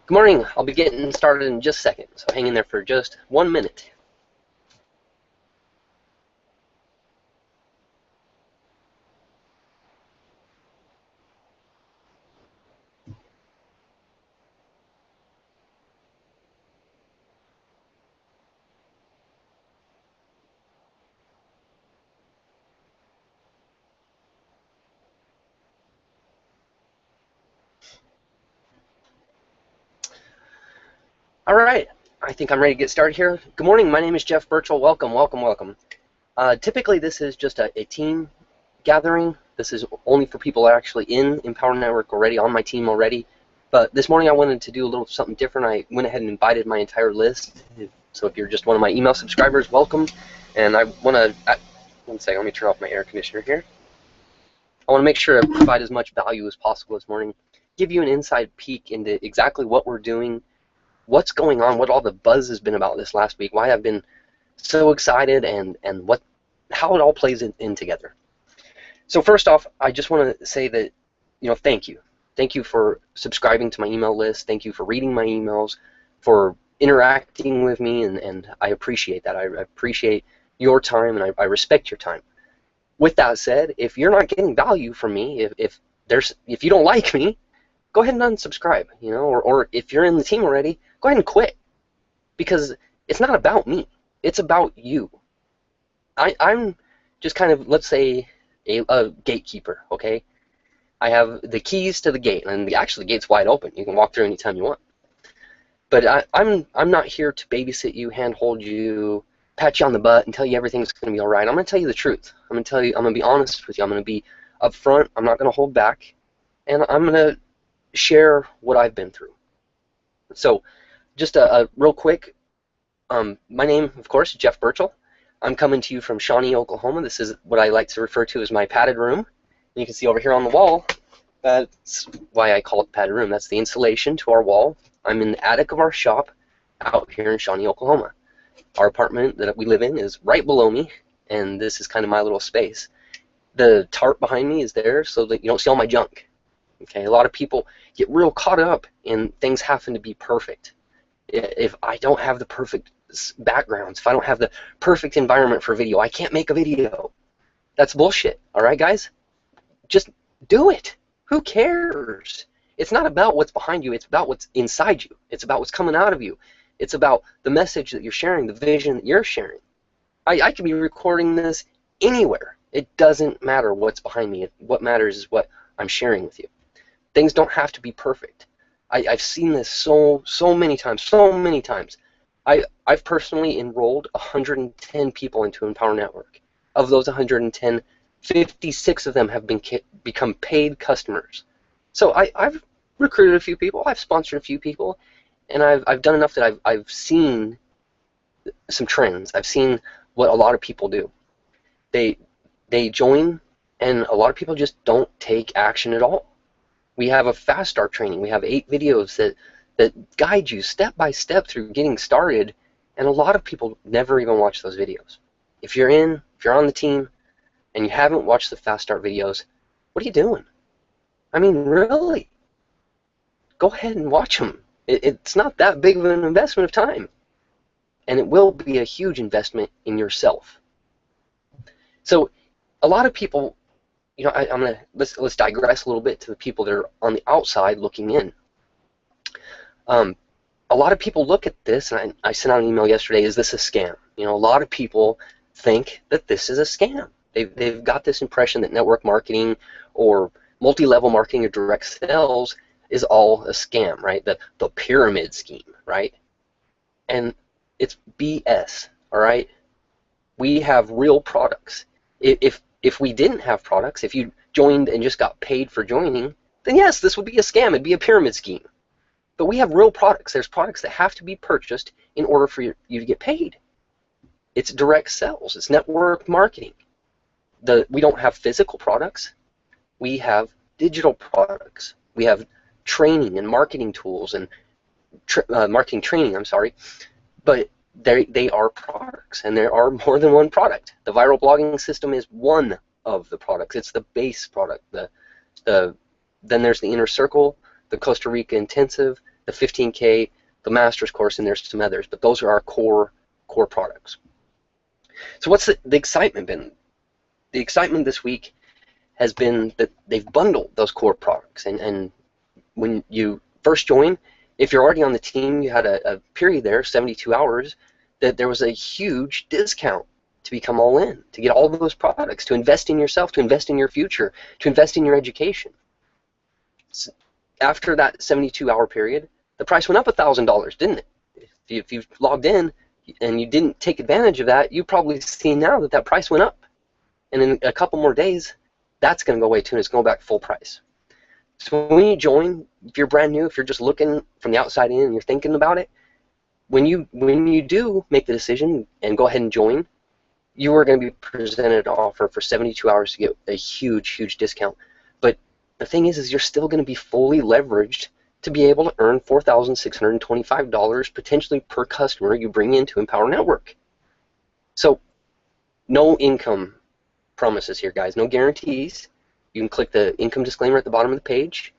Good morning. I'll be getting started in just a second, so hang in there for just 1 minute. All right, I think I'm ready to get started here. Good morning. My name is Jeff Burchell. Welcome, welcome, welcome. Typically, this is just a team gathering. This is only for people that are actually in Empower Network already, on my team already. But this morning I wanted to do a little something different. I went ahead and invited my entire list. So if you're just one of my email subscribers, welcome. And I want to, one second, let me turn off my air conditioner here. I want to make sure I provide as much value as possible this morning, give you an inside peek into exactly what we're doing, what's going on, what all the buzz has been about this last week, why I've been so excited, and how it all plays in together. So first off, I just want to say that, thank you. Thank you for subscribing to my email list. Thank you for reading my emails, for interacting with me, and I appreciate that. I appreciate your time, and I respect your time. With that said, if you're not getting value from me, if you don't like me, go ahead and unsubscribe, or if you're in the team already, go ahead and quit, because it's not about me. It's about you. I'm just kind of, let's say, a gatekeeper, okay? I have the keys to the gate, and actually the gate's wide open. You can walk through anytime you want. But I'm not here to babysit you, handhold you, pat you on the butt, and tell you everything's going to be all right. I'm going to tell you the truth. I'm going to be honest with you. I'm going to be upfront. I'm not going to hold back, and I'm going to share what I've been through. So, just a real quick. My name, of course, is Jeff Burchell. I'm coming to you from Shawnee, Oklahoma. This is what I like to refer to as my padded room. And you can see over here on the wall, that's why I call it padded room. That's the insulation to our wall. I'm in the attic of our shop out here in Shawnee, Oklahoma. Our apartment that we live in is right below me, and this is kind of my little space. The tarp behind me is there so that you don't see all my junk. Okay, a lot of people get real caught up in things having to be perfect. If I don't have the perfect backgrounds, if I don't have the perfect environment for video, I can't make a video. That's bullshit, all right, guys? Just do it. Who cares? It's not about what's behind you. It's about what's inside you. It's about what's coming out of you. It's about the message that you're sharing, the vision that you're sharing. I could be recording this anywhere. It doesn't matter what's behind me. What matters is what I'm sharing with you. Things don't have to be perfect. I've seen this so many times. I've personally enrolled 110 people into Empower Network. Of those 110, 56 of them have become paid customers. So I've recruited a few people, I've sponsored a few people, and I've done enough that I've seen some trends. I've seen what a lot of people do. They join, and a lot of people just don't take action at all. We have a fast start training. We have 8 videos that guide you step by step through getting started, and a lot of people never even watch those videos. If you're on the team, and you haven't watched the fast start videos, what are you doing? I mean, really? Go ahead and watch them. It's not that big of an investment of time, and it will be a huge investment in yourself. So, a lot of people, let's digress a little bit to the people that are on the outside looking in. A lot of people look at this, and I sent out an email yesterday, is this a scam? A lot of people think that this is a scam. They've got this impression that network marketing or multi-level marketing or direct sales is all a scam, right? The pyramid scheme, right? And it's BS, all right? We have real products. If we didn't have products, if you joined and just got paid for joining, then yes, this would be a scam. It'd be a pyramid scheme. But we have real products. There's products that have to be purchased in order for you to get paid. It's direct sales. It's network marketing. We don't have physical products. We have digital products. We have training and marketing tools and marketing training, but they are products, and there are more than one product. The viral blogging system is one of the products. It's the base product. Then there's the Inner Circle, the Costa Rica Intensive, the 15K, the master's course, and there's some others, but those are our core products. So what's the excitement been? The excitement this week has been that they've bundled those core products, and when you first join, if you're already on the team, you had a period there, 72 hours, that there was a huge discount to become all in, to get all of those products, to invest in yourself, to invest in your future, to invest in your education. So after that 72-hour period, the price went up $1,000, didn't it? If you've logged in and you didn't take advantage of that, you probably see now that price went up. And in a couple more days, that's going to go away too, and it's going back full price. So when you join, if you're brand new, if you're just looking from the outside in and you're thinking about it, when you do make the decision and go ahead and join, you are going to be presented an offer for 72 hours to get a huge discount. But the thing is you're still going to be fully leveraged to be able to earn $4,625 potentially per customer you bring into Empower Network. So no income promises here, guys, no guarantees. You can click the income disclaimer at the bottom of the page.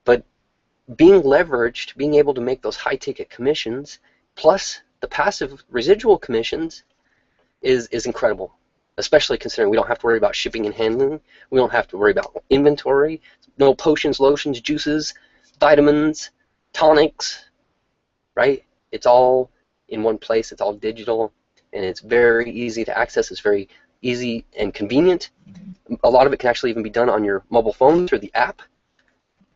But being leveraged, being able to make those high-ticket commissions, plus the passive residual commissions, is incredible, especially considering we don't have to worry about shipping and handling. We don't have to worry about inventory. No potions, lotions, juices, vitamins, tonics, right? It's all in one place. It's all digital, and it's very easy to access. It's very easy and convenient. A lot of it can actually even be done on your mobile phone through the app.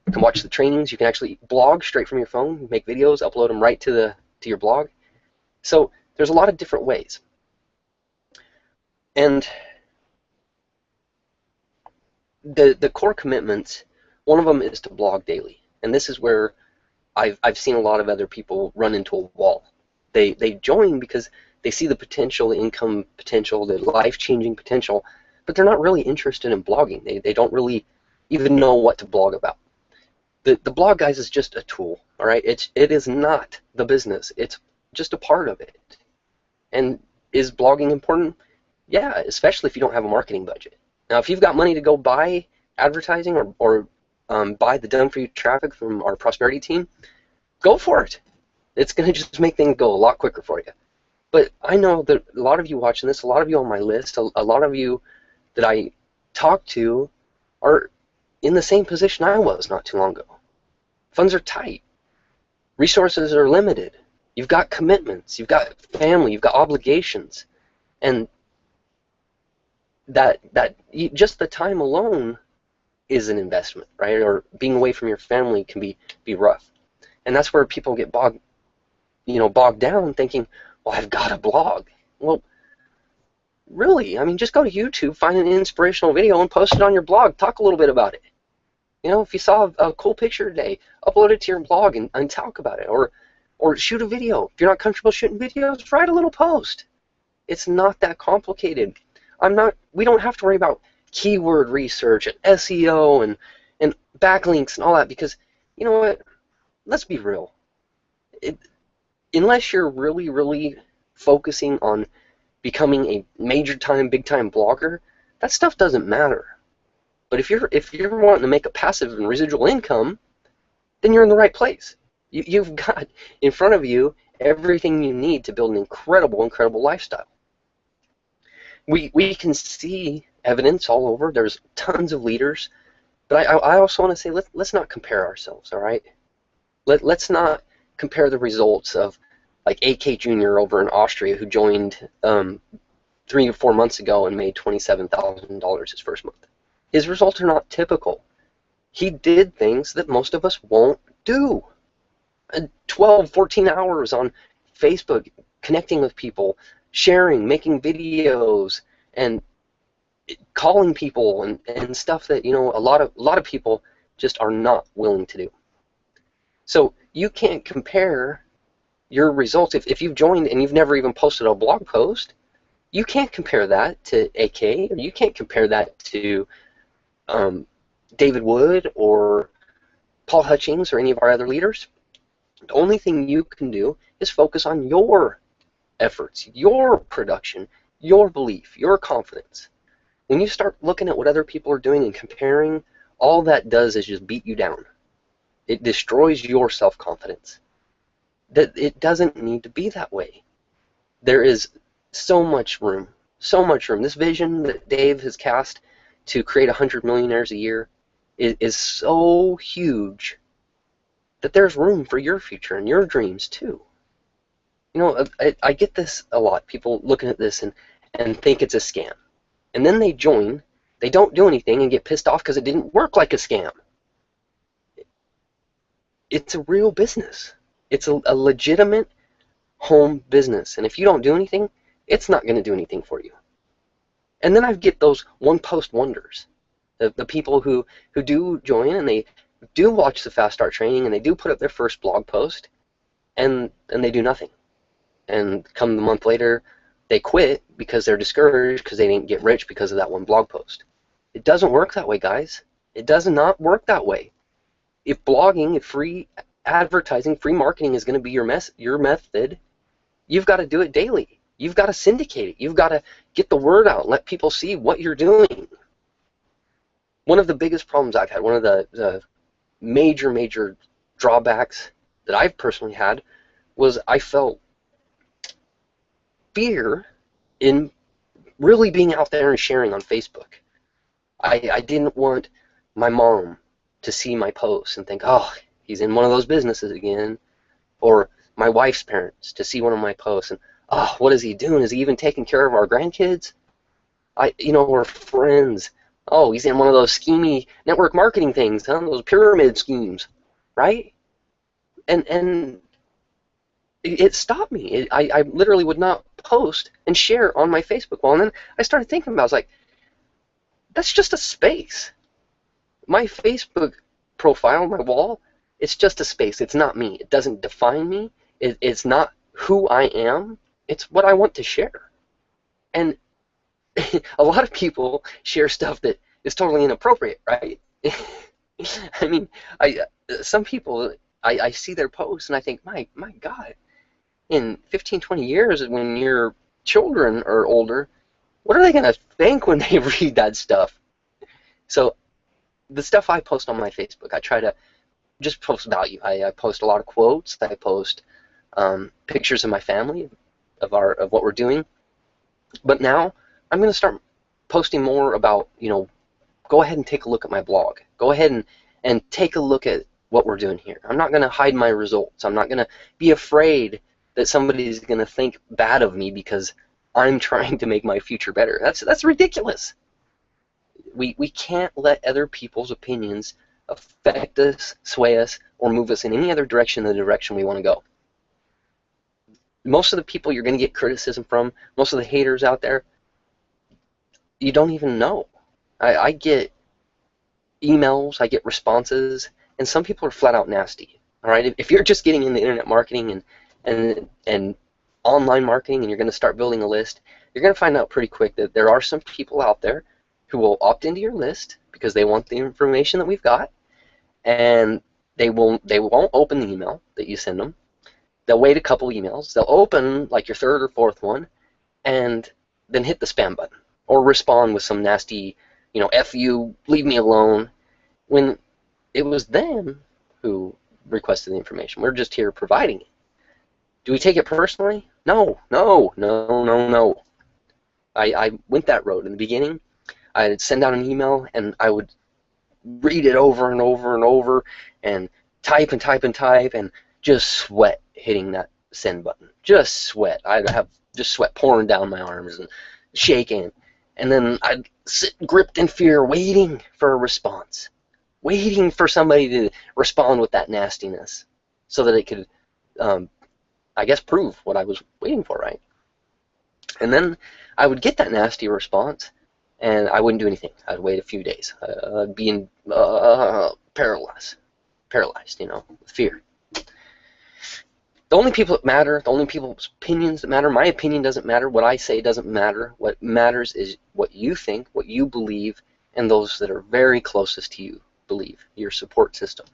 You can watch the trainings. You can actually blog straight from your phone, make videos, upload them right to your blog. So there's a lot of different ways. And the core commitments, one of them is to blog daily. And this is where I've seen a lot of other people run into a wall. They join because they see the potential, the income potential, the life-changing potential, but they're not really interested in blogging. They don't really even know what to blog about. The blog, guys, is just a tool, all right? It is not the business. It's just a part of it. And is blogging important? Yeah, especially if you don't have a marketing budget. Now, if you've got money to go buy advertising or buy the done-for-you traffic from our prosperity team, go for it. It's going to just make things go a lot quicker for you. But I know that a lot of you watching this, a lot of you on my list, a lot of you that I talk to are in the same position I was not too long ago. Funds are tight. Resources are limited. You've got commitments. You've got family. You've got obligations. And just the time alone is an investment, right? Or being away from your family can be rough. And that's where people get bogged down thinking, well, I've got a blog. Well, really, I mean, just go to YouTube, find an inspirational video, and post it on your blog. Talk a little bit about it. You know, if you saw a cool picture today, upload it to your blog and talk about it. Or shoot a video. If you're not comfortable shooting videos, write a little post. It's not that complicated. We don't have to worry about keyword research and SEO and backlinks and all that, because you know what? Let's be real. Unless you're really focusing on becoming a major-time, big-time blogger, that stuff doesn't matter. But if you're wanting to make a passive and residual income, then you're in the right place. You've got in front of you everything you need to build an incredible lifestyle. We can see evidence all over. There's tons of leaders, but I also want to say let's not compare ourselves. All right, let's not compare the results of like AK Jr. over in Austria, who joined 3 or 4 months ago and made $27,000 his first month. His results are not typical. He did things that most of us won't do. 12, 14 hours on Facebook, connecting with people, sharing, making videos, and calling people and stuff that, you know, a lot of people just are not willing to do. So you can't compare your results. If you've joined and you've never even posted a blog post, you can't compare that to AK, or you can't compare that to David Wood or Paul Hutchings or any of our other leaders. The only thing you can do is focus on your efforts, your production, your belief, your confidence. When you start looking at what other people are doing and comparing, all that does is just beat you down. It destroys your self-confidence. That it doesn't need to be that way. There is so much room, so much room. This vision that Dave has cast to create 100 millionaires a year is so huge that there's room for your future and your dreams too. You know, I get this a lot. People looking at this and think it's a scam. And then they join, they don't do anything and get pissed off because it didn't work like a scam. It's a real business. It's a legitimate home business. And if you don't do anything, it's not going to do anything for you. And then I get those one-post wonders. The people who do join and they do watch the Fast Start training and they do put up their first blog post and they do nothing. And come the month later, they quit because they're discouraged because they didn't get rich because of that one blog post. It doesn't work that way, guys. It does not work that way. If blogging, if free advertising, free marketing is going to be your method, you've got to do it daily. You've got to syndicate it. You've got to get the word out, let people see what you're doing. One of the biggest problems I've had, one of the major drawbacks that I've personally had was I felt fear in really being out there and sharing on Facebook. I didn't want my mom to see my posts and think, oh, he's in one of those businesses again, or my wife's parents to see one of my posts and, oh, what is he doing? Is he even taking care of our grandkids? Or friends. Oh, he's in one of those schemy network marketing things, huh? Those pyramid schemes, right? And it stopped me. I literally would not post and share on my Facebook wall. And then I started thinking about it. I was like, that's just a space. My Facebook profile, my wall, it's just a space. It's not me. It doesn't define me. It's not who I am. It's what I want to share. And a lot of people share stuff that is totally inappropriate, right? I mean, some people, I see their posts and I think, my God, in 15, 20 years when your children are older, what are they going to think when they read that stuff? So the stuff I post on my Facebook, I try to just post value. I post a lot of quotes. I post pictures of my family, of what we're doing. But now I'm going to start posting more about, go ahead and take a look at my blog. Go ahead and take a look at what we're doing here. I'm not going to hide my results. I'm not going to be afraid that somebody's going to think bad of me because I'm trying to make my future better. That's ridiculous. We can't let other people's opinions affect us, sway us, or move us in any other direction than the direction we want to go. Most of the people you're going to get criticism from, most of the haters out there, you don't even know. I get emails, I get responses, and some people are flat out nasty. All right, if you're just getting into internet marketing and online marketing and you're going to start building a list, you're going to find out pretty quick that there are some people out there who will opt into your list because they want the information that we've got, and they won't open the email that you send them. They'll wait a couple emails. They'll open like your third or fourth one, and then hit the spam button or respond with some nasty, F you, leave me alone, when it was them who requested the information. We're just here providing it. Do we take it personally? No. I went that road in the beginning. I'd send out an email and I would read it over and over and over and type and just sweat hitting that send button. Just sweat. I'd have just sweat pouring down my arms and shaking. And then I'd sit gripped in fear waiting for a response. Waiting for somebody to respond with that nastiness so that it could, I guess, prove what I was waiting for, right? And then I would get that nasty response and I wouldn't do anything. I'd wait a few days. I'd be in paralyzed, with fear. The only people that matter, the only people's opinions that matter, my opinion doesn't matter, what I say doesn't matter. What matters is what you think, what you believe, and those that are very closest to you believe, your support system.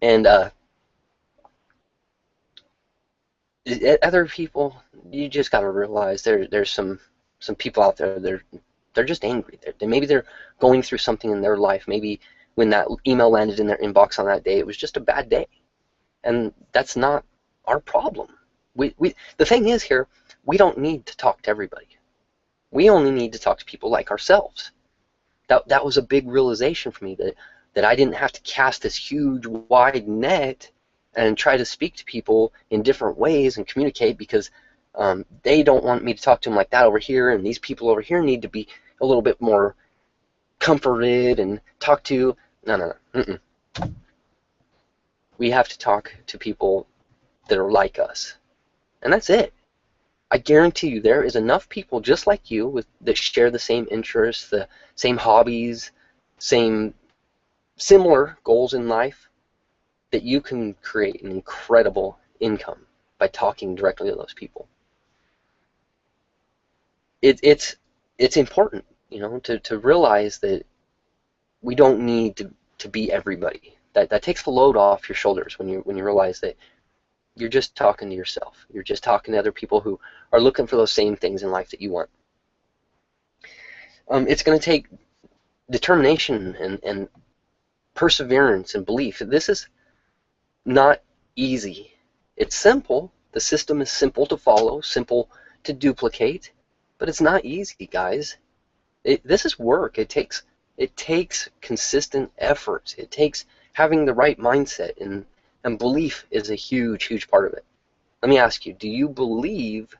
And other people, you just got to realize there's some people out there, they're just angry. Maybe they're going through something in their life. Maybe when that email landed in their inbox on that day. It was just a bad day. And that's not our problem. The thing is here, we don't need to talk to everybody. We only need to talk to people like ourselves. That was a big realization for me, that I didn't have to cast this huge wide net and try to speak to people in different ways and communicate, because they don't want me to talk to them like that over here, and these people over here need to be a little bit more comforted and talked to. No. We have to talk to people that are like us, and that's it. I guarantee you there is enough people just like you that share the same interests, the same hobbies, similar goals in life, that you can create an incredible income by talking directly to those people. It's important, to realize that we don't need to be everybody. That takes the load off your shoulders when you realize that you're just talking to yourself. You're just talking to other people who are looking for those same things in life that you want. It's going to take determination and perseverance and belief. This is not easy. It's simple. The system is simple to follow, simple to duplicate, but it's not easy, guys. This is work. It takes consistent effort. It takes having the right mindset, and belief is a huge, huge part of it. Let me ask you, do you believe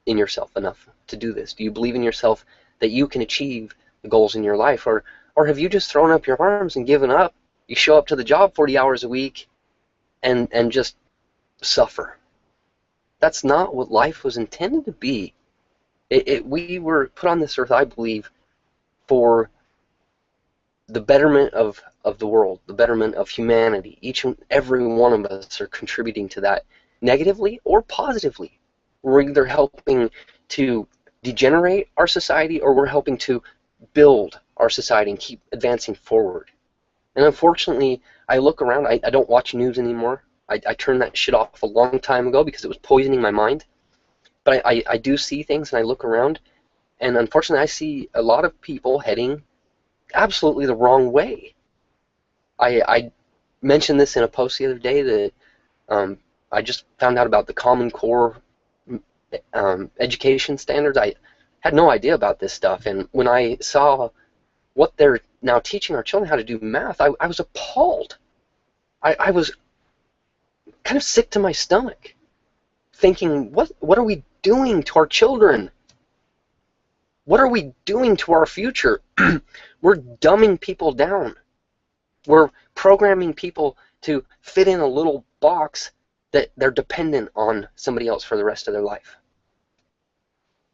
in yourself enough to do this? Do you believe in yourself that you can achieve the goals in your life? Or have you just thrown up your arms and given up? You show up to the job 40 hours a week and just suffer. That's not what life was intended to be. We were put on this earth, I believe, for the betterment of the world, the betterment of humanity. Each and every one of us are contributing to that, negatively or positively. We're either helping to degenerate our society, or we're helping to build our society and keep advancing forward. And unfortunately, I look around, I don't watch news anymore. I turned that shit off a long time ago because it was poisoning my mind. But I do see things, and I look around, and unfortunately I see a lot of people heading absolutely the wrong way. I mentioned this in a post the other day that I just found out about the Common Core education standards. I had no idea about this stuff, and when I saw what they're now teaching our children how to do math, I was appalled. I was kind of sick to my stomach, thinking, what are we doing to our children? What are we doing to our future? We're dumbing people down. We're programming people to fit in a little box that they're dependent on somebody else for the rest of their life.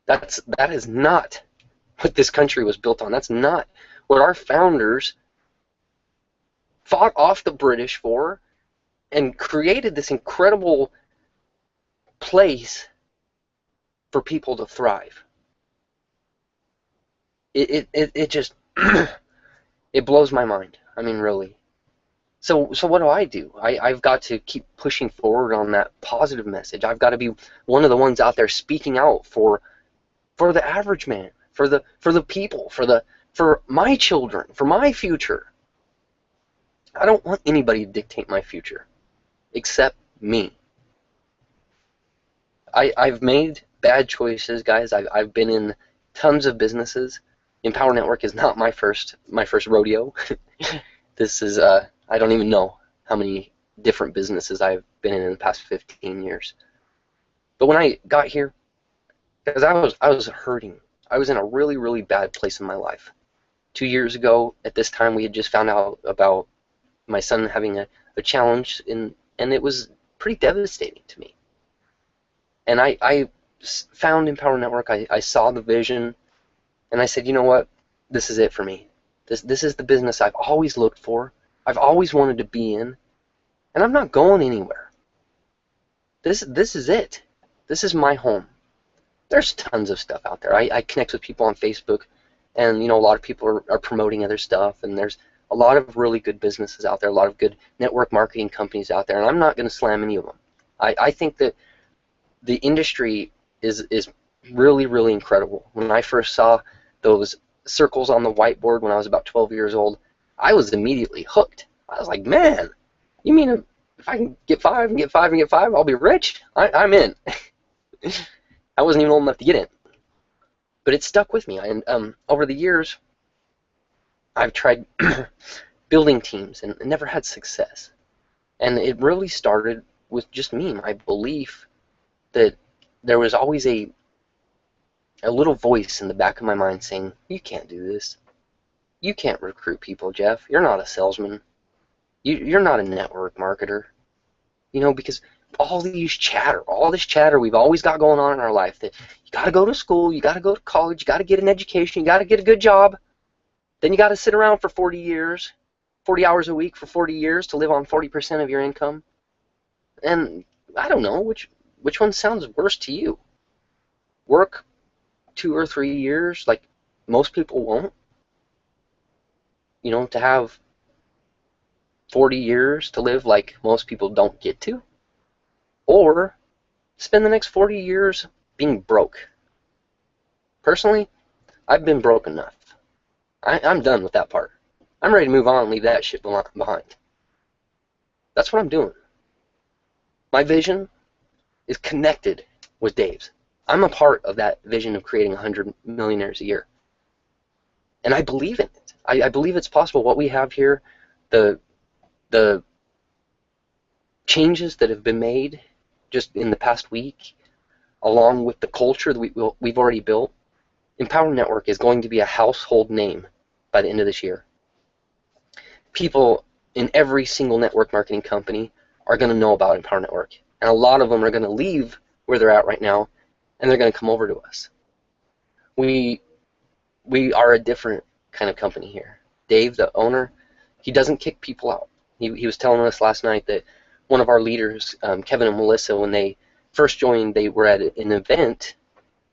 That is not what this country was built on. That's not what our founders fought off the British for and created this incredible place for people to thrive. It just it blows my mind. I mean, really. So what do? I've got to keep pushing forward on that positive message. I've got to be one of the ones out there speaking out for the average man, for the people, for my children, for my future. I don't want anybody to dictate my future, except me. I've made bad choices, guys. I've been in tons of businesses. Empower Network is not my first rodeo. This is I don't even know how many different businesses I've been in the past 15 years. But when I got here, because I was hurting. I was in a really, really bad place in my life. 2 years ago, at this time, we had just found out about my son having a challenge, and it was pretty devastating to me. And I found Empower Network. I saw the vision, and I said, you know what? This is it for me. This is the business I've always looked for. I've always wanted to be in, and I'm not going anywhere. This is it. This is my home. There's tons of stuff out there. I connect with people on Facebook, and a lot of people are promoting other stuff, and there's a lot of really good businesses out there, a lot of good network marketing companies out there, and I'm not going to slam any of them. I think that the industry is really, really incredible. When I first saw those circles on the whiteboard when I was about 12 years old, I was immediately hooked. I was like, man, you mean if I can get 5 and get 5 and get 5, I'll be rich? I'm in. I wasn't even old enough to get in. But it stuck with me. And over the years, I've tried building teams and never had success. And it really started with just me, my belief that there was always a little voice in the back of my mind saying, you can't do this. You can't recruit people, Jeff. You're not a salesman. You're not a network marketer. You know, because all this chatter we've always got going on in our life, that you got to go to school, you got to go to college, you got to get an education, you got to get a good job, then you got to sit around for 40 years, 40 hours a week for 40 years to live on 40% of your income. And I don't know, which one sounds worse to you? Work 2 or 3 years like most people won't? You know, to have 40 years to live like most people don't get to? Or spend the next 40 years being broke? Personally, I've been broke enough. I'm done with that part. I'm ready to move on and leave that shit behind. That's what I'm doing. My vision is connected with Dave's. I'm a part of that vision of creating 100 millionaires a year. And I believe in it. I believe it's possible. What we have here, the changes that have been made just in the past week, along with the culture that we've already built, Empower Network is going to be a household name by the end of this year. People in every single network marketing company are going to know about Empower Network. And a lot of them are going to leave where they're at right now, and they're going to come over to us. We are a different kind of company here. Dave, the owner, he doesn't kick people out. He was telling us last night that one of our leaders, Kevin and Melissa, when they first joined, they were at an event,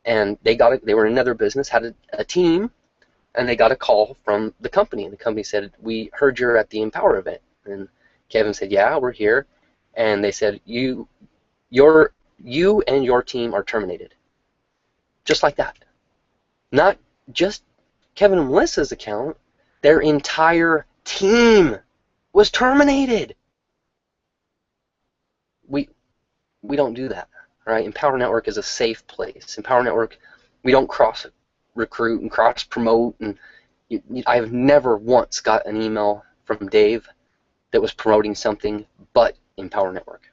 and they were in another business, had a team, and they got a call from the company. And the company said, we heard you're at the Empower event. And Kevin said, yeah, we're here. And they said, you and your team are terminated. Just like that. Not just Kevin and Melissa's account, their entire team was terminated. We don't do that, right? Empower Network is a safe place. Empower Network, we don't cross recruit and cross promote, and I've never once got an email from Dave that was promoting something but Empower Network.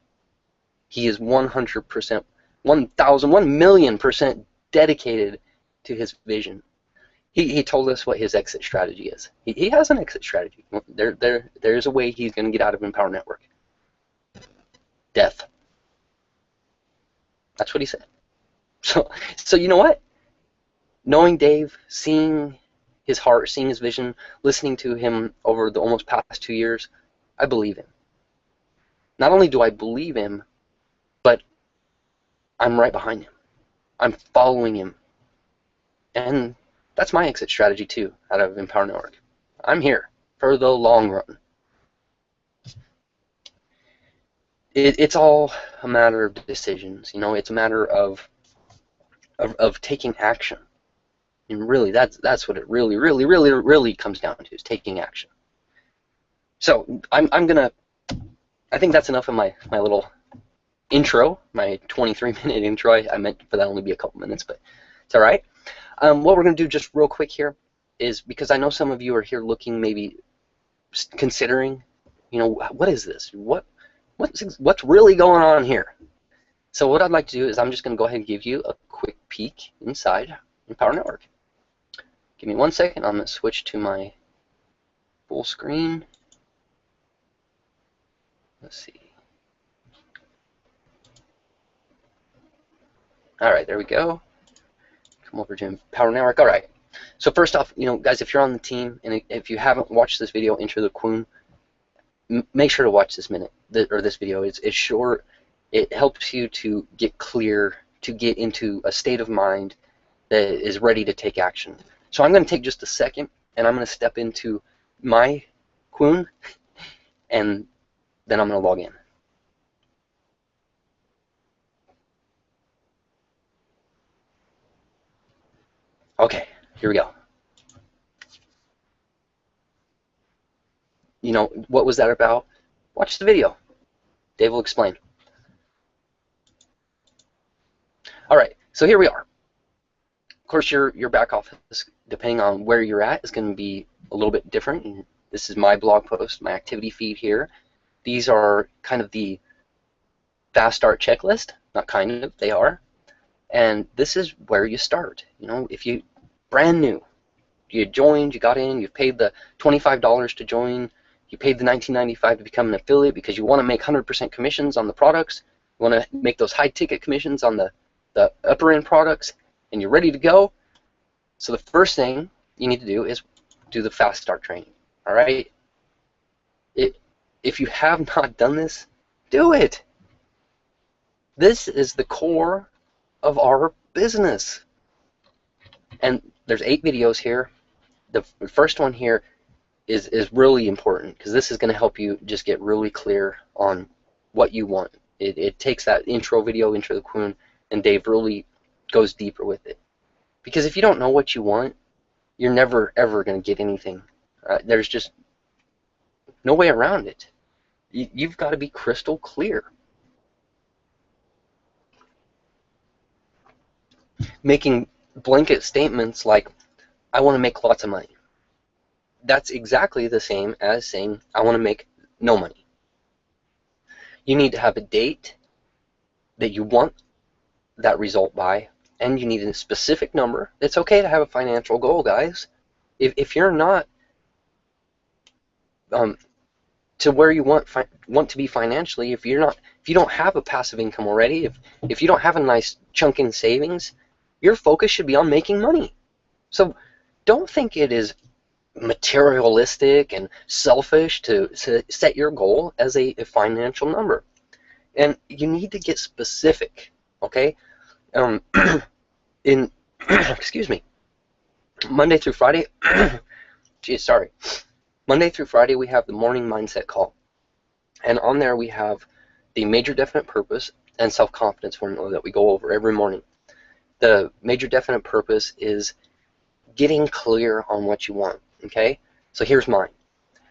He is 100%, 1,000,000% dedicated to his vision. He told us what his exit strategy is. He has an exit strategy. There's a way he's going to get out of Empower Network. Death. That's what he said. So you know what? Knowing Dave, seeing his heart, seeing his vision, listening to him over the almost past 2 years, I believe him. Not only do I believe him, but I'm right behind him. I'm following him. And that's my exit strategy too, out of Empower Network. I'm here for the long run. It's all a matter of decisions. You know, it's a matter of taking action. And really, that's what it really comes down to, is taking action. So I think that's enough of my little intro, my 23-minute intro. I meant for that only be a couple minutes, but it's all right. What we're going to do just real quick here is, because I know some of you are here looking, maybe considering, you know, what is this? What's really going on here? So what I'd like to do is I'm just going to go ahead and give you a quick peek inside Empower Network. Give me 1 second. I'm going to switch to my full screen. Let's see. All right, there we go. Come over to Empower Network. All right. So first off, you know, guys, if you're on the team and if you haven't watched this video, Enter the Queen, make sure to watch this this video. It's short. It helps you to get clear, to get into a state of mind that is ready to take action. So I'm going to take just a second, and I'm going to step into my Queen, and then I'm going to log in. Okay, here we go. you know, what was that about? Watch the video. Dave will explain. All right, so here we are. Of course, your back office, depending on where you're at, is going to be a little bit different. And this is my blog post, my activity feed here. These are kind of the fast start checklist. Not kind of, they are. And this is where you start. You know, if you brand new, you joined, you got in, you've paid the $25 to join, you paid the $19.95 to become an affiliate because you want to make 100% commissions on the products, you want to make those high ticket commissions on the upper end products, and you're ready to go. So the first thing you need to do is do the fast start training. All right? If you have not done this, do it. This is the core of our business. And there's 8 videos here. The first one here is really important because this is going to help you just get really clear on what you want. It takes that intro video, Intro to the Queen, and Dave really goes deeper with it. Because if you don't know what you want, you're never ever going to get anything. There's just no way around it. You've got to be crystal clear. Making blanket statements like, I want to make lots of money. That's exactly the same as saying, I want to make no money. You need to have a date that you want that result by, and you need a specific number. It's okay to have a financial goal, guys. If you're not to where you want to be financially, if you don't have a passive income already, if you don't have a nice chunk in savings, your focus should be on making money. So don't think it is materialistic and selfish to set your goal as a financial number. And you need to get specific, okay? Excuse me, Monday through Friday, Monday through Friday we have the morning mindset call. And on there we have the major definite purpose and self-confidence formula that we go over every morning. The major definite purpose is getting clear on what you want, okay? So here's mine.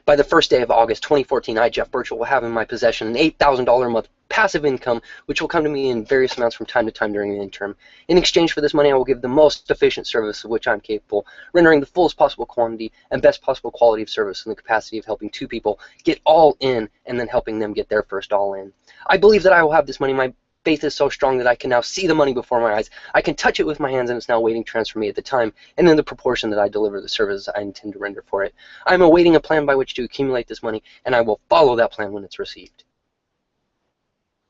By the first day of August 2014, I, Jeff Birchall, will have in my possession an $8,000 a month passive income, which will come to me in various amounts from time to time during the interim. In exchange for this money, I will give the most efficient service of which I'm capable, rendering the fullest possible quantity and best possible quality of service in the capacity of helping 2 people get all in and then helping them get their first all in. I believe that I will have this money. My faith is so strong that I can now see the money before my eyes. I can touch it with my hands, and it's now waiting to transfer me at the time and in the proportion that I deliver the service I intend to render for it. I am awaiting a plan by which to accumulate this money, and I will follow that plan when it's received.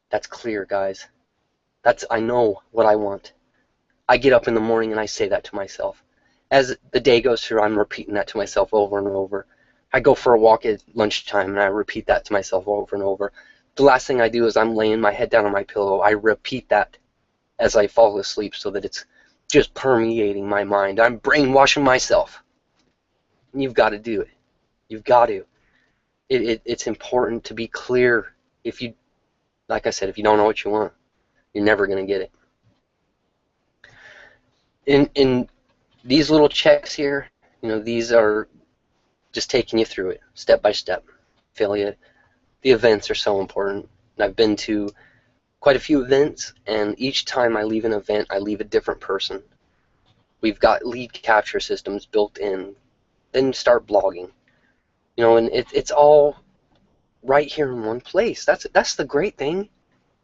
That's clear, guys. I know what I want. I get up in the morning and I say that to myself. As the day goes through, I'm repeating that to myself over and over. I go for a walk at lunchtime and I repeat that to myself over and over. The last thing I do is I'm laying my head down on my pillow. I repeat that as I fall asleep so that it's just permeating my mind. I'm brainwashing myself. And you've got to do it. You've got to. It's important to be clear. Like I said, if you don't know what you want, you're never going to get it. In these little checks here, these are just taking you through it, step by step. Affiliate. The events are so important. I've been to quite a few events, and each time I leave an event, I leave a different person. We've got lead capture systems built in. Then start blogging. And it's all right here in one place. That's the great thing.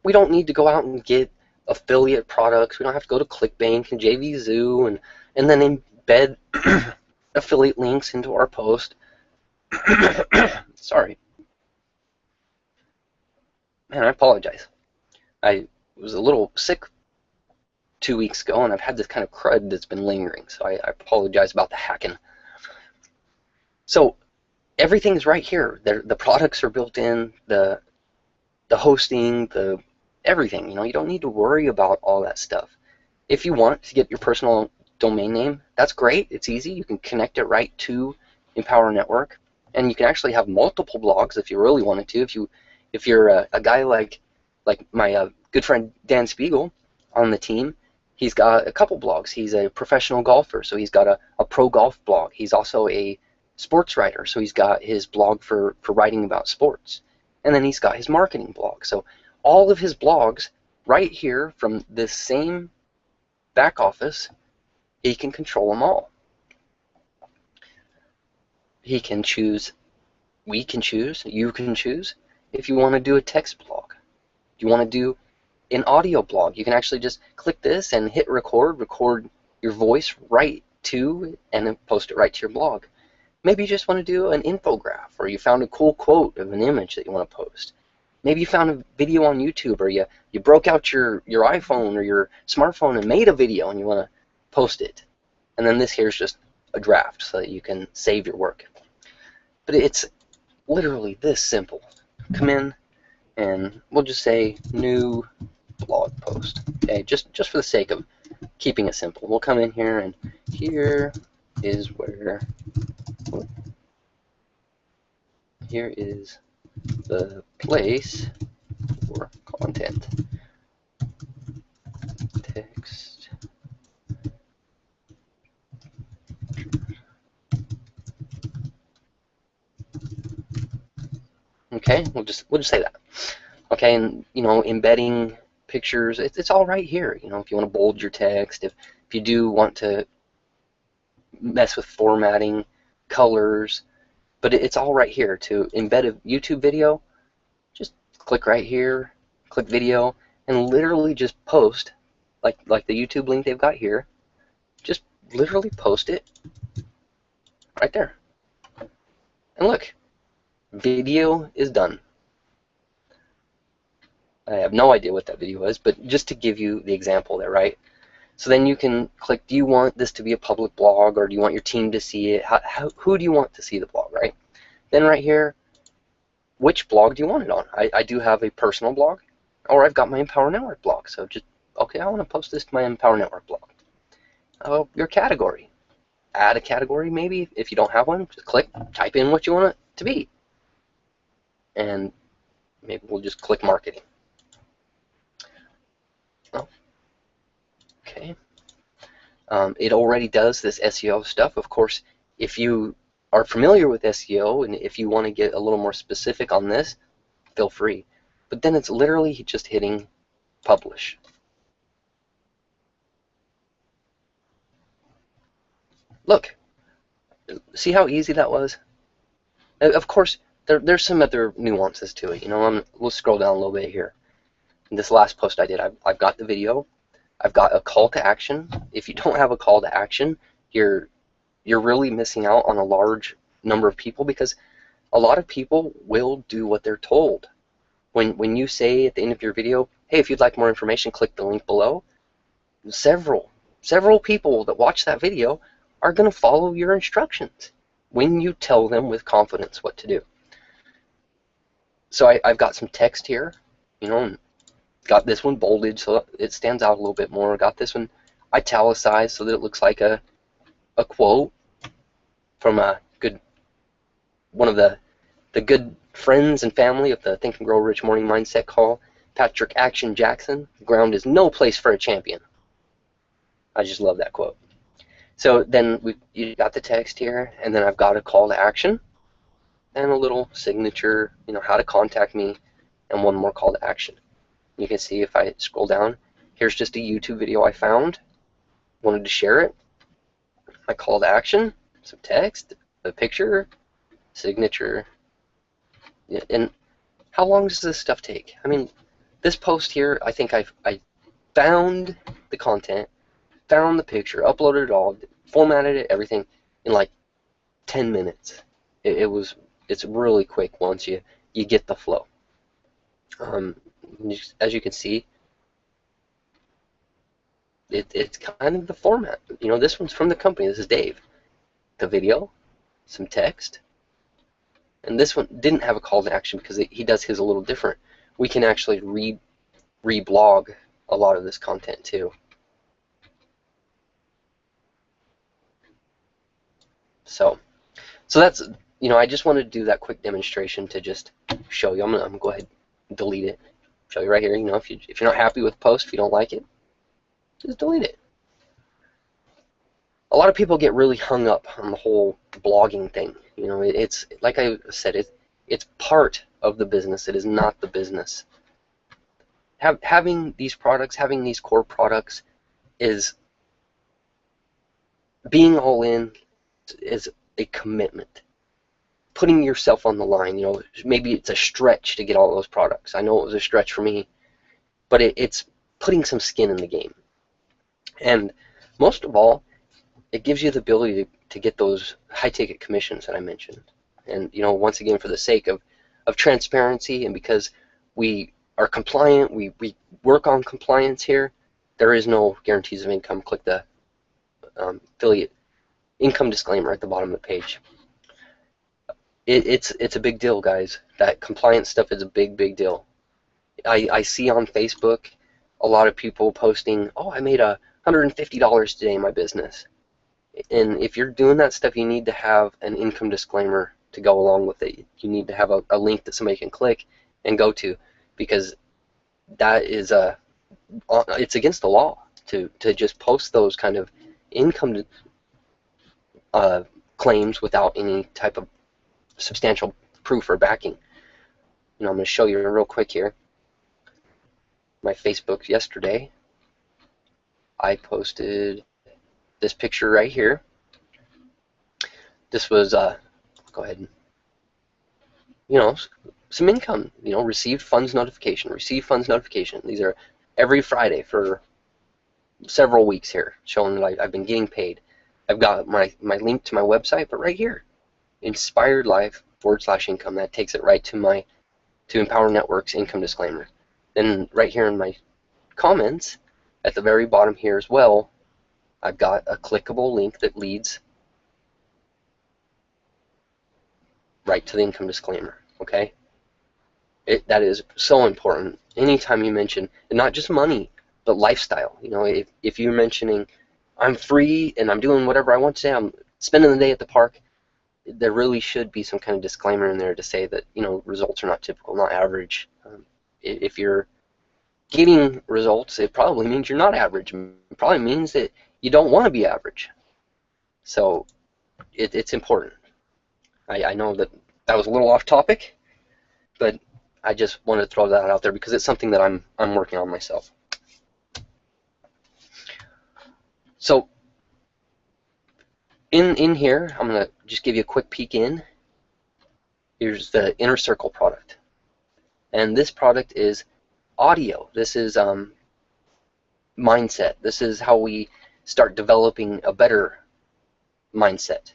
We don't need to go out and get affiliate products. We don't have to go to ClickBank and JVZoo and then embed affiliate links into our post. Sorry. Man, I apologize. I was a little sick 2 weeks ago, and I've had this kind of crud that's been lingering, so I apologize about the hacking. So everything's right here. The products are built in, the hosting, everything. You don't need to worry about all that stuff. If you want to get your personal domain name, that's great. It's easy. You can connect it right to Empower Network, and you can actually have multiple blogs if you really wanted to. If you're a guy like my good friend Dan Spiegel on the team, he's got a couple blogs. He's a professional golfer, so he's got a pro golf blog. He's also a sports writer, so he's got his blog for writing about sports. And then he's got his marketing blog. So all of his blogs right here from this same back office, he can control them all. He can choose, we can choose, you can choose if you want to do a text blog. If you want to do an audio blog, you can actually just click this and hit record your voice right to, and then post it right to your blog. Maybe you just want to do an infograph, or you found a cool quote of an image that you want to post. Maybe you found a video on YouTube, or you broke out your iPhone or your smartphone and made a video and you want to post it. And then this here is just a draft so that you can save your work. But it's literally this simple. Come in and we'll just say new blog post. Okay, just for the sake of keeping it simple. We'll come in here and here is the place for content. Text. Okay, we'll just say that. Okay, and you know, embedding pictures, it's all right here. You know, if you want to bold your text, if you do want to mess with formatting, colors, but it's all right here. To embed a YouTube video, just click right here, click video, and literally just post, like the YouTube link they've got here. Just literally post it right there. And look, video is done. I have no idea what that video is, but just to give you the example there, right? So then you can click, do you want this to be a public blog, or do you want your team to see it? Who do you want to see the blog, right? Then right here, which blog do you want it on? I do have a personal blog, or I've got my Empower Network blog. So just, okay, I want to post this to my Empower Network blog. Your category. Add a category maybe. If you don't have one, just click, type in what you want it to be. And maybe we'll just click marketing. Oh. Okay. It already does this SEO stuff. Of course, if you are familiar with SEO and if you want to get a little more specific on this, feel free. But then it's literally just hitting publish. Look, see how easy that was? Of course, there's some other nuances to it. You know, we'll scroll down a little bit here. In this last post I did, I've got the video. I've got a call to action. If you don't have a call to action, you're really missing out on a large number of people, because a lot of people will do what they're told. When you say at the end of your video, hey, if you'd like more information, click the link below, several people that watch that video are going to follow your instructions when you tell them with confidence what to do. So I've got some text here, you know, got this one bolded so it stands out a little bit more. Got this one italicized so that it looks like a quote from one of the good friends and family of the Think and Grow Rich Morning Mindset Call, Patrick Action Jackson. Ground is no place for a champion. I just love that quote. So then you got the text here, and then I've got a call to action and a little signature, you know, how to contact me, and one more call to action. You can see if I scroll down, here's just a YouTube video I found, wanted to share it, my call to action, some text, a picture, signature. And how long does this stuff take? I mean, this post here, I think I found the content, found the picture, uploaded it all, formatted it, everything in like 10 minutes. It's really quick once you get the flow. As you can see, it's kind of the format. You know, this one's from the company. This is Dave. The video, some text, and this one didn't have a call to action because he does his a little different. We can actually reblog a lot of this content too. So that's, you know, I just wanted to do that quick demonstration to just show you. I'm gonna go ahead and delete it. Show you right here. You know, if you're not happy with the post, if you don't like it, just delete it. A lot of people get really hung up on the whole blogging thing. You know, it's like I said, it's part of the business. It is not the business. Having these products, having these core products, is being all in, is a commitment. Putting yourself on the line. You know, maybe it's a stretch to get all those products. I know it was a stretch for me, but it's putting some skin in the game. And most of all, it gives you the ability to get those high ticket commissions that I mentioned. And you know, once again, for the sake of transparency, and because we are compliant, we work on compliance here, there is no guarantees of income. Click the affiliate income disclaimer at the bottom of the page. It's a big deal, guys. That compliance stuff is a big deal. I see on Facebook a lot of people posting, oh, I made $150 today in my business. And if you're doing that stuff, you need to have an income disclaimer to go along with it. You need to have a link that somebody can click and go to, because that is it's against the law to just post those kind of income claims without any type of substantial proof or backing. You know, I'm going to show you real quick here. My Facebook yesterday, I posted this picture right here. This was go ahead and, you know, some income, you know, received funds notification. These are every Friday for several weeks here, showing that I've been getting paid. I've got my link to my website, but right here, Inspired Life /income, that takes it right to Empower Network's income disclaimer. Then right here in my comments, at the very bottom here as well, I've got a clickable link that leads right to the income disclaimer. Okay, that is so important. Anytime you mention, and not just money, but lifestyle. You know, if you're mentioning, I'm free and I'm doing whatever I want today, I'm spending the day at the park, there really should be some kind of disclaimer in there to say that, you know, results are not typical, not average. If you're getting results, it probably means you're not average. It probably means that you don't want to be average. So it's important. I know that was a little off topic, but I just wanted to throw that out there because it's something that I'm working on myself. So in here, I'm going to just give you a quick peek in. Here's the Inner Circle product. And this product is audio. This is mindset. This is how we start developing a better mindset.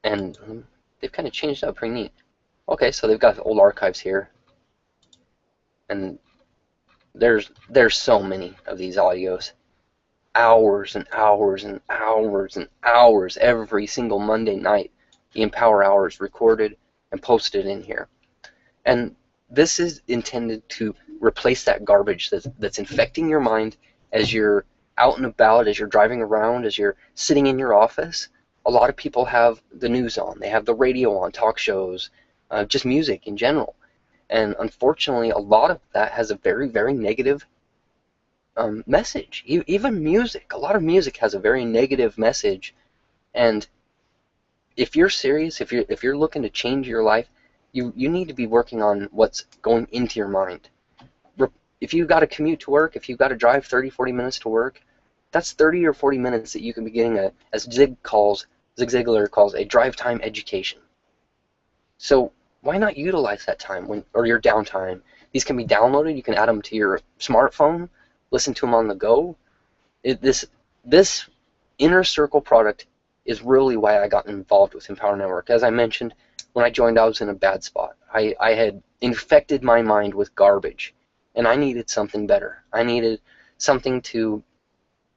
And they've kind of changed up pretty neat. Okay, so they've got old archives here. And there's so many of these audios. Hours and hours and hours and hours every single Monday night. The Empower Hours recorded and posted in here. And this is intended to replace that garbage that's infecting your mind as you're out and about, as you're driving around, as you're sitting in your office. A lot of people have the news on. They have the radio on, talk shows, just music in general. And unfortunately, a lot of that has a very, very negative message. Even music. A lot of music has a very negative message. And if you're serious, if you're looking to change your life, you need to be working on what's going into your mind. If you've got to commute to work, if you've got to drive 30, 40 minutes to work, that's 30 or 40 minutes that you can be getting as Zig Ziglar calls, a drive time education. So why not utilize that time or your downtime? These can be downloaded. You can add them to your smartphone, listen to them on the go. This Inner Circle product is really why I got involved with Empower Network. As I mentioned, when I joined, I was in a bad spot. I had infected my mind with garbage, and I needed something better. I needed something to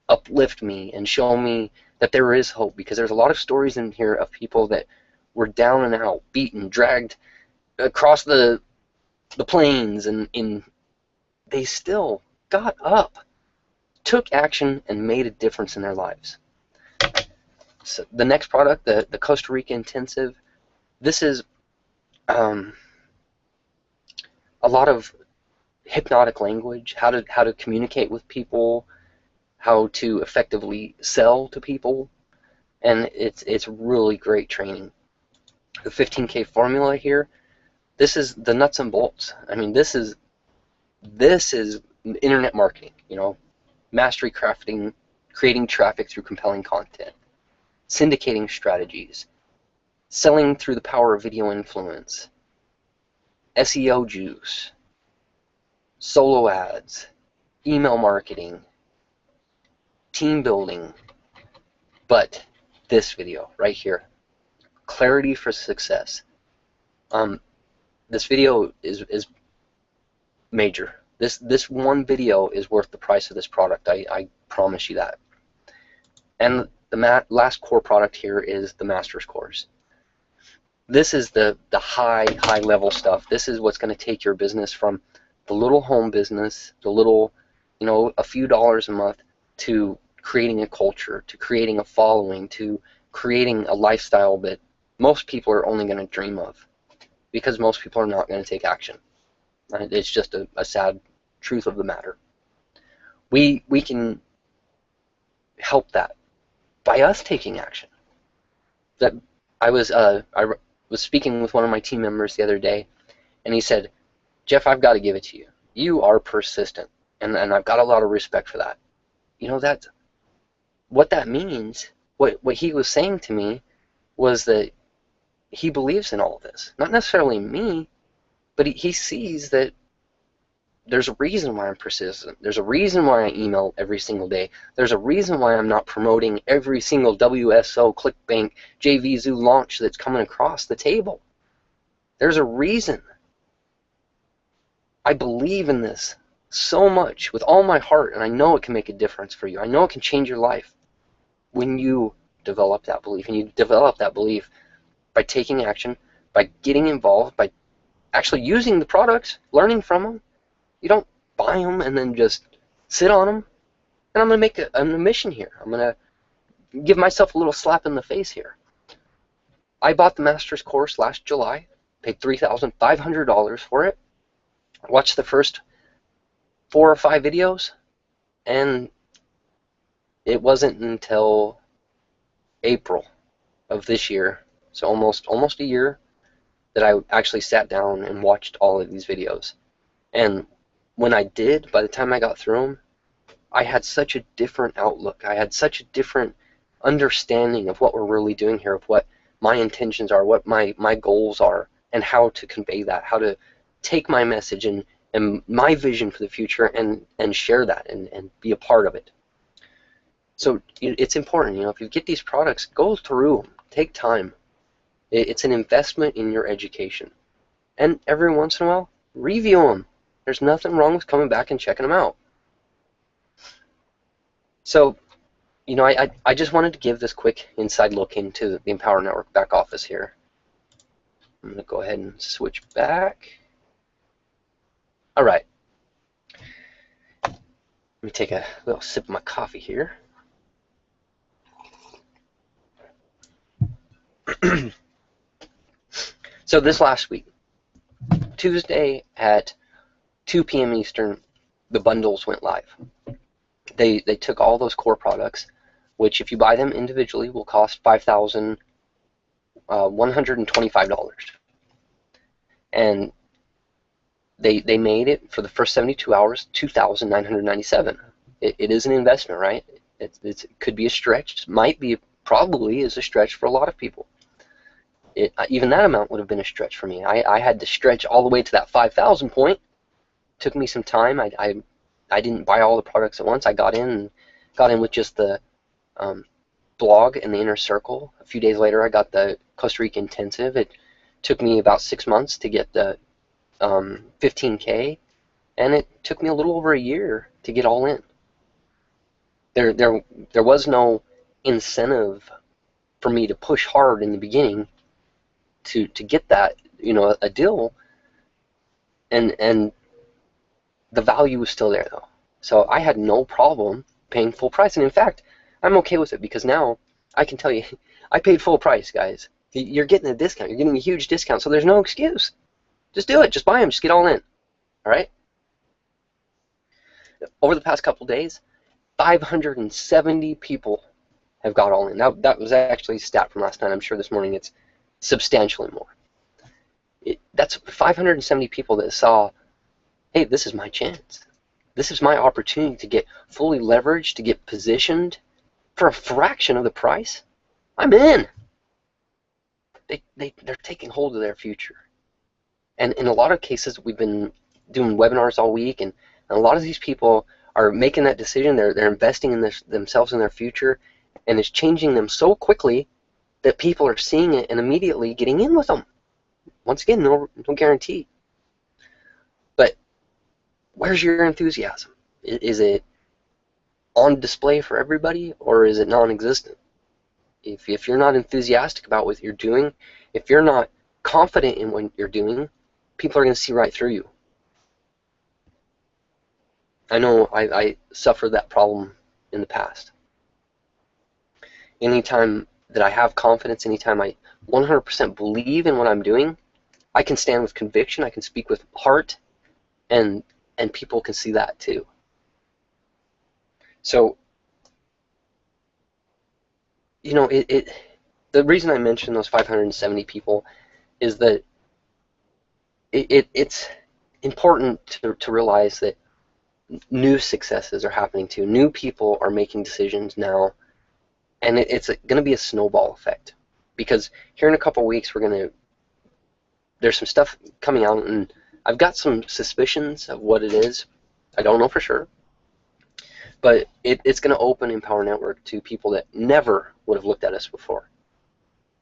uplift me and show me that there is hope, because there's a lot of stories in here of people that were down and out, beaten, dragged across the plains, and they still got up, took action, and made a difference in their lives. So the next product, the Costa Rica Intensive, this is a lot of hypnotic language, how to communicate with people, how to effectively sell to people, and it's really great training. The 15K formula here, this is the nuts and bolts. I mean, this is internet marketing, you know, mastery crafting, creating traffic through compelling content, syndicating strategies, selling through the power of video influence, SEO juice, solo ads, email marketing, team building. But this video right here, clarity for success. This video is major. This one video is worth the price of this product. I promise you that. And the last core product here is the master's course. This is the high level stuff. This is what's going to take your business from the little home business, the little, you know, a few dollars a month, to creating a culture, to creating a following, to creating a lifestyle that most people are only going to dream of, because most people are not going to take action. It's just a sad truth of the matter. We can help that by us taking action. That I was speaking with one of my team members the other day, and he said, "Jeff, I've got to give it to you. You are persistent, and I've got a lot of respect for that." You know, that's what that means. What he was saying to me was that he believes in all of this. Not necessarily me, but he sees that there's a reason why I'm persistent. There's a reason why I email every single day. There's a reason why I'm not promoting every single WSO, ClickBank, JVZoo launch that's coming across the table. There's a reason. I believe in this so much with all my heart, and I know it can make a difference for you. I know it can change your life when you develop that belief. And you develop that belief by taking action, by getting involved, by actually using the products, learning from them. You don't buy them and then just sit on them. And I'm going to make a mission here. I'm going to give myself a little slap in the face here. I bought the master's course last July, paid $3,500 for it. I watched the first 4 or 5 videos, and it wasn't until April of this year, so almost a year, that I actually sat down and watched all of these videos. And when I did, by the time I got through them, I had such a different outlook. I had such a different understanding of what we're really doing here, of what my intentions are, what my goals are, and how to convey that, how to take my message and my vision for the future and share that and be a part of it. So it's important, you know, if you get these products, go through them, take time. It's an investment in your education. And every once in a while, review them. There's nothing wrong with coming back and checking them out. So, you know, I just wanted to give this quick inside look into the Empower Network back office here. I'm going to go ahead and switch back. All right. Let me take a little sip of my coffee here. So this last week, Tuesday at 2 p.m. Eastern, the bundles went live. They took all those core products, which if you buy them individually will cost $5,125. And they made it for the first 72 hours $2,997. It is an investment, right? It could be a stretch. Probably is a stretch for a lot of people. Even that amount would have been a stretch for me. I had to stretch all the way to that 5,000 point. Took me some time. I didn't buy all the products at once. I got in with just the blog and the inner circle. A few days later, I got the Costa Rica intensive. It took me about 6 months to get the 15K, and it took me a little over a year to get all in. There was no incentive for me to push hard in the beginning to get that, you know, a deal, and the value was still there though. So I had no problem paying full price, and in fact, I'm okay with it because now I can tell you, I paid full price, guys. You're getting a discount. You're getting a huge discount, so there's no excuse. Just do it. Just buy them. Just get all in. All right? Over the past couple days, 570 people have got all in. That was actually a stat from last night. I'm sure this morning it's substantially more. That's 570 people that saw, hey, this is my chance. This is my opportunity to get fully leveraged, to get positioned for a fraction of the price. I'm in. They're taking hold of their future. And in a lot of cases, we've been doing webinars all week, and a lot of these people are making that decision. They're investing in themselves and their future, and it's changing them so quickly that people are seeing it and immediately getting in with them. Once again, no guarantee. But where's your enthusiasm? Is it on display for everybody, or is it non-existent? If you're not enthusiastic about what you're doing, if you're not confident in what you're doing, people are going to see right through you. I know I suffered that problem in the past. Anytime that I have confidence, anytime I 100% believe in what I'm doing, I can stand with conviction, I can speak with heart, and people can see that too. So, you know, the reason I mentioned those 570 people is that it's important to realize that new successes are happening too. New people are making decisions now, and it's going to be a snowball effect, because here in a couple of weeks there's some stuff coming out, and I've got some suspicions of what it is. I don't know for sure, but it's going to open Empower Network to people that never would have looked at us before.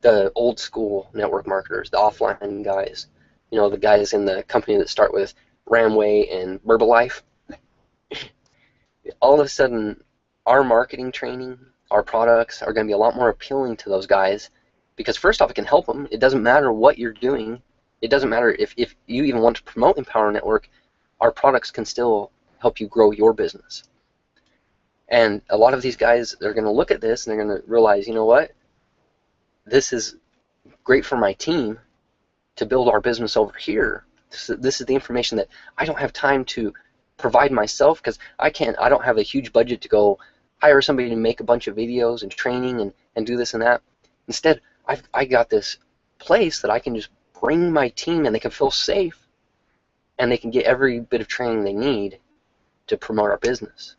The old school network marketers, the offline guys, you know, the guys in the company that start with Ramway and Herbalife. All of a sudden, our marketing training, our products are going to be a lot more appealing to those guys, because first off, it can help them. It doesn't matter what you're doing. It doesn't matter if you even want to promote Empower Network, our products can still help you grow your business. And a lot of these guys, they're going to look at this and they're going to realize, you know what? This is great for my team to build our business over here. This is the information that I don't have time to provide myself, because I don't have a huge budget to go hire somebody to make a bunch of videos and training and do this and that. Instead, I got this place that I can just bring my team, and they can feel safe, and they can get every bit of training they need to promote our business.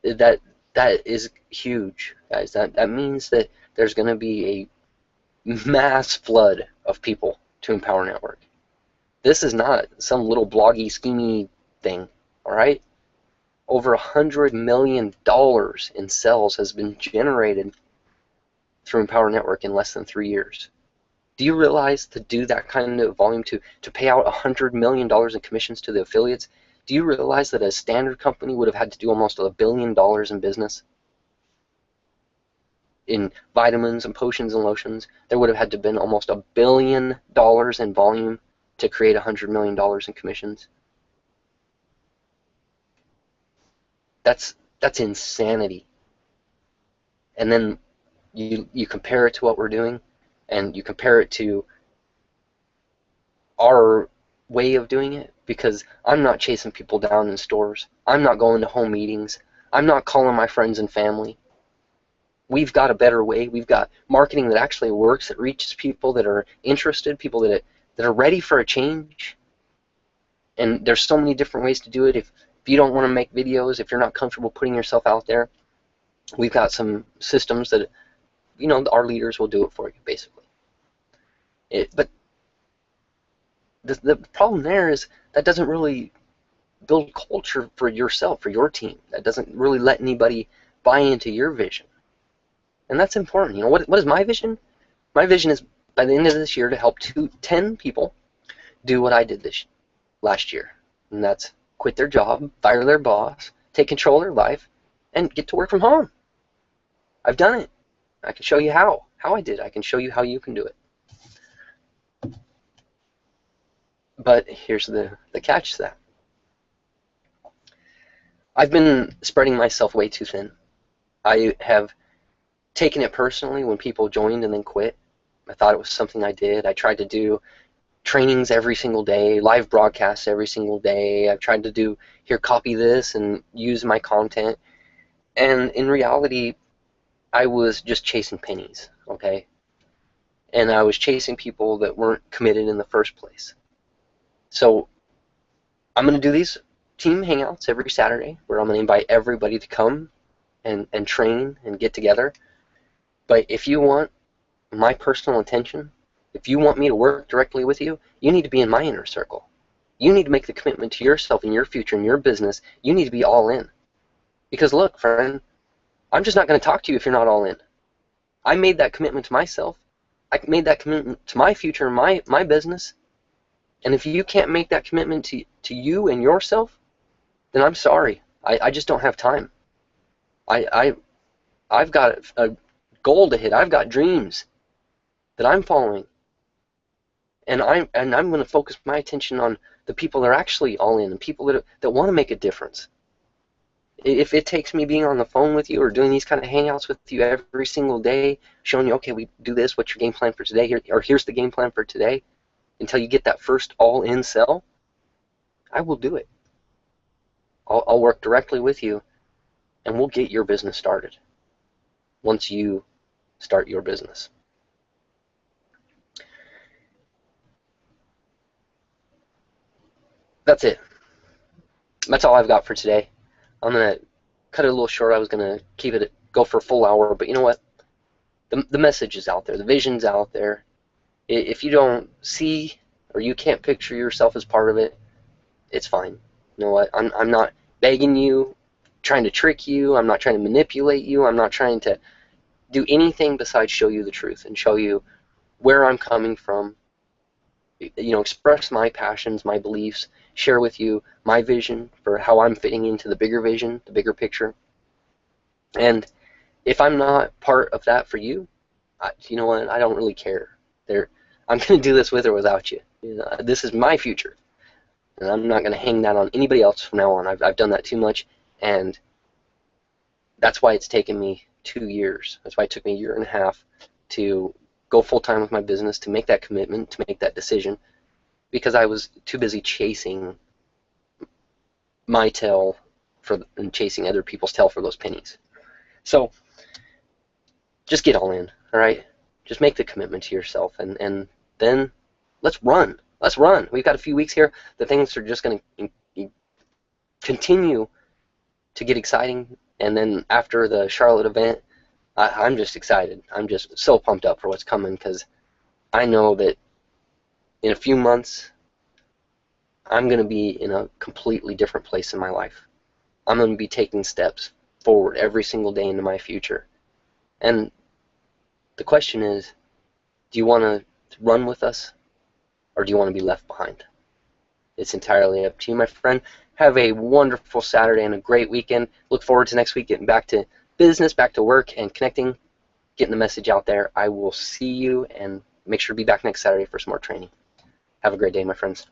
That is huge, guys. That means that there's going to be a mass flood of people to Empower Network. This is not some little bloggy, schemy thing, all right? Over $100 million in sales has been generated through Empower Network in less than 3 years. Do you realize to do that kind of volume, to pay out $100 million in commissions to the affiliates, do you realize that a standard company would have had to do almost $1 billion in business? In vitamins and potions and lotions, there would have had to been almost $1 billion in volume to create $100 million in commissions. That's insanity. And then you compare it to what we're doing, and you compare it to our way of doing it, because I'm not chasing people down in stores. I'm not going to home meetings. I'm not calling my friends and family. We've got a better way. We've got marketing that actually works, that reaches people that are interested, people that are ready for a change. And there's so many different ways to do it. If you don't want to make videos, if you're not comfortable putting yourself out there, we've got some systems that, you know, our leaders will do it for you, basically. But the problem there is that doesn't really build culture for yourself, for your team. That doesn't really let anybody buy into your vision. And that's important. You know, what is my vision? My vision is, by the end of this year, to help 10 people do what I did last year. And that's quit their job, fire their boss, take control of their life, and get to work from home. I've done it. I can show you how I did. I can show you how you can do it. But here's the catch to that. I've been spreading myself way too thin. I have taken it personally when people joined and then quit. I thought it was something I did. I tried to do trainings every single day, live broadcasts every single day. I've tried to do, here, copy this and use my content. And in reality, I was just chasing pennies, okay? And I was chasing people that weren't committed in the first place. So I'm going to do these team hangouts every Saturday where I'm going to invite everybody to come and train and get together. But if you want my personal attention, if you want me to work directly with you, you need to be in my inner circle. You need to make the commitment to yourself and your future and your business. You need to be all in. Because look, friend, I'm just not going to talk to you if you're not all in. I made that commitment to myself. I made that commitment to my future and my business. And if you can't make that commitment to you and yourself, then I'm sorry. I just don't have time. I've got a goal to hit. I've got dreams that I'm following. And I'm going to focus my attention on the people that are actually all in and people that want to make a difference. If it takes me being on the phone with you or doing these kind of hangouts with you every single day, showing you, okay, we do this, what's your game plan for today, or here's the game plan for today, until you get that first all-in sell, I will do it. I'll work directly with you, and we'll get your business started once you start your business. That's it. That's all I've got for today. I'm going to cut it a little short. I was going to keep it go for a full hour, but you know what? The message is out there. The vision's out there. If you don't see or you can't picture yourself as part of it, it's fine. You know what? I'm not begging you, trying to trick you. I'm not trying to manipulate you. I'm not trying to do anything besides show you the truth and show you where I'm coming from. You know, express my passions, my beliefs, share with you my vision for how I'm fitting into the bigger vision, the bigger picture. And if I'm not part of that for you, you know what? I don't really care. I'm going to do this with or without you. This is my future, and I'm not going to hang that on anybody else from now on. I've done that too much, and that's why it's taken me 2 years. That's why it took me a year and a half to go full-time with my business, to make that commitment, to make that decision, because I was too busy chasing my tail and chasing other people's tail for those pennies. So just get all in, all right? Just make the commitment to yourself, and then let's run. Let's run. We've got a few weeks here. The things are just going to continue to get exciting, and then after the Charlotte event, I'm just excited. I'm just so pumped up for what's coming, because I know that in a few months, I'm going to be in a completely different place in my life. I'm going to be taking steps forward every single day into my future. And the question is, do you want to run with us, or do you want to be left behind? It's entirely up to you, my friend. Have a wonderful Saturday and a great weekend. Look forward to next week getting back to business, back to work, and connecting, getting the message out there. I will see you, and make sure to be back next Saturday for some more training. Have a great day, my friends.